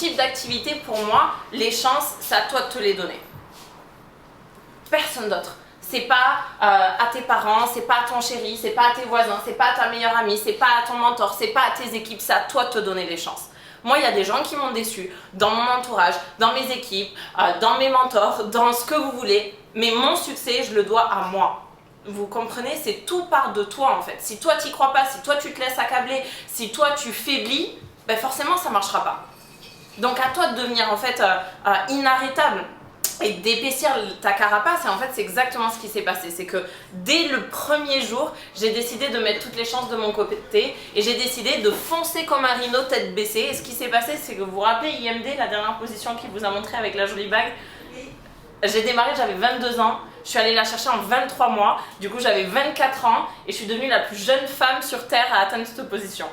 type d'activité, pour moi, les chances, c'est à toi de te les donner. Personne d'autre. C'est pas à tes parents, c'est pas à ton chéri, c'est pas à tes voisins, c'est pas à ta meilleure amie, c'est pas à ton mentor, c'est pas à tes équipes, c'est à toi de te donner les chances. Moi, il y a des gens qui m'ont déçu dans mon entourage, dans mes équipes, dans mes mentors, dans ce que vous voulez. Mais mon succès, je le dois à moi. Vous comprenez? C'est tout part de toi en fait. Si toi tu n'y crois pas, si toi tu te laisses accabler, si toi tu faiblis, ben forcément ça ne marchera pas. Donc à toi de devenir en fait inarrêtable et d'épaissir ta carapace. Et en fait c'est exactement ce qui s'est passé. C'est que dès le premier jour, j'ai décidé de mettre toutes les chances de mon côté et j'ai décidé de foncer comme un rhino tête baissée. Et ce qui s'est passé, c'est que vous vous rappelez IMD, la dernière position qu'il vous a montré avec la jolie bague. J'ai démarré, j'avais 22 ans, je suis allée la chercher en 23 mois, du coup j'avais 24 ans et je suis devenue la plus jeune femme sur Terre à atteindre cette position.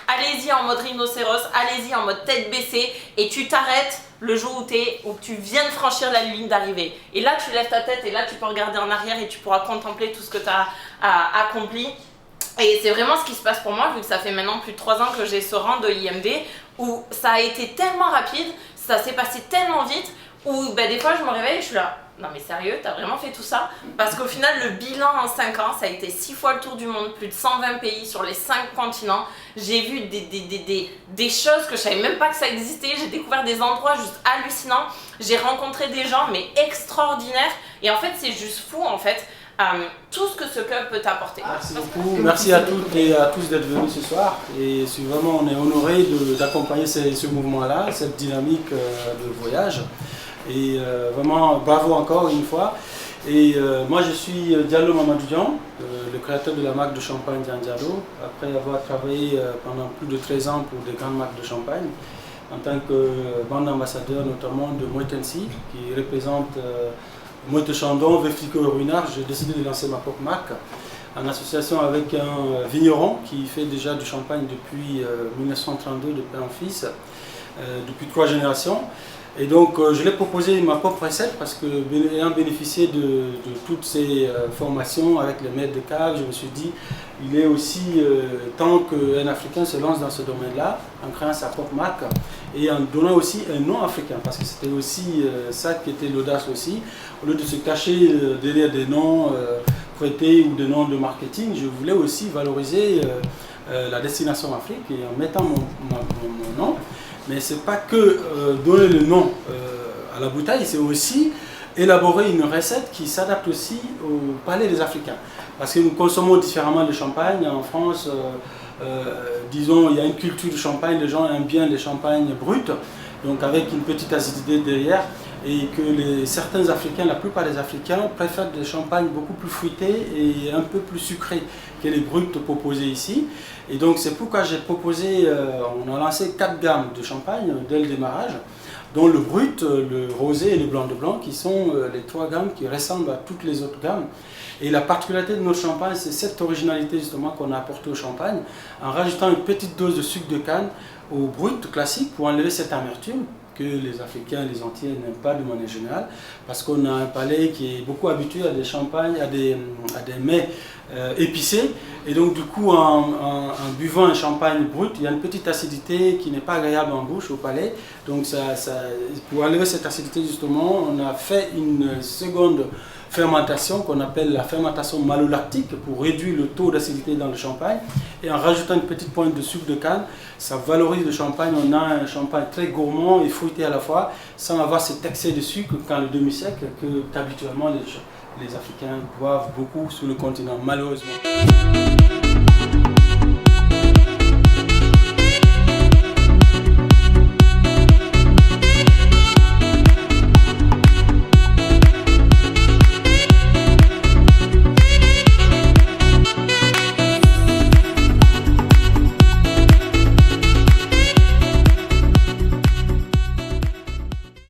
Allez-y en mode rhinocéros, allez-y en mode tête baissée et tu t'arrêtes le jour où tu viens de franchir la ligne d'arrivée. Et là tu lèves ta tête et là tu peux regarder en arrière et tu pourras contempler tout ce que tu as accompli. Et c'est vraiment ce qui se passe pour moi, vu que ça fait maintenant plus de 3 ans que j'ai ce rang de IMD, où ça a été tellement rapide, ça s'est passé tellement vite, où ben, des fois je me réveille et je suis là, non mais sérieux, t'as vraiment fait tout ça? Parce qu'au final, le bilan en 5 ans, ça a été 6 fois le tour du monde, plus de 120 pays sur les 5 continents. J'ai vu des choses que je savais même pas que ça existait, j'ai découvert des endroits juste hallucinants, j'ai rencontré des gens mais extraordinaires, et en fait c'est juste fou en fait. Tout ce que ce club peut t'apporter. Merci beaucoup, merci à toutes et à tous d'être venus ce soir et vraiment on est honoré d'accompagner ce mouvement-là, cette dynamique de voyage et vraiment bravo encore une fois. Et moi je suis Diallo Mamadou Dian, le créateur de la marque de champagne Dian Diallo, après avoir travaillé pendant plus de 13 ans pour des grandes marques de champagne en tant que brand ambassadeur notamment de Moët Hennessy qui représente Moët Chandon, Veuve Clicquot et Ruinart. J'ai décidé de lancer ma propre marque en association avec un vigneron qui fait déjà du champagne depuis 1932 de père en fils, depuis 3 générations. Et donc je l'ai proposé ma propre recette parce que ayant bénéficié de toutes ces formations avec les maîtres de cave, je me suis dit il est aussi temps qu'un Africain se lance dans ce domaine-là en créant sa propre marque et en donnant aussi un nom africain parce que c'était aussi ça qui était l'audace aussi. Au lieu de se cacher derrière des noms prêtés ou des noms de marketing, je voulais aussi valoriser la destination Afrique et en mettant mon nom. Mais ce n'est pas que donner le nom à la bouteille, c'est aussi élaborer une recette qui s'adapte aussi au palais des Africains. Parce que nous consommons différemment le champagne. En France, disons, il y a une culture du champagne, les gens aiment bien les champagnes bruts, donc avec une petite acidité derrière, et que certains Africains, la plupart des Africains, préfèrent des champagnes beaucoup plus fruités et un peu plus sucrés que les bruts proposés ici. Et donc c'est pourquoi j'ai proposé, on a lancé 4 gammes de champagne dès le démarrage, dont le brut, le rosé et le blanc de blanc, qui sont les 3 gammes qui ressemblent à toutes les autres gammes. Et la particularité de notre champagne, c'est cette originalité justement qu'on a apportée au champagne, en rajoutant une petite dose de sucre de canne au brut classique pour enlever cette amertume que les Africains et les Antillais n'aiment pas de manière générale, parce qu'on a un palais qui est beaucoup habitué à des champagnes, à des mets épicés, et donc du coup en buvant un champagne brut, il y a une petite acidité qui n'est pas agréable en bouche au palais, donc pour enlever cette acidité justement, on a fait une seconde fermentation qu'on appelle la fermentation malolactique pour réduire le taux d'acidité dans le champagne, et en rajoutant une petite pointe de sucre de canne, ça valorise le champagne. On a un champagne très gourmand et fruité à la fois, sans avoir cet excès de sucre quand le demi-sec que habituellement les Africains boivent beaucoup sur le continent, malheureusement.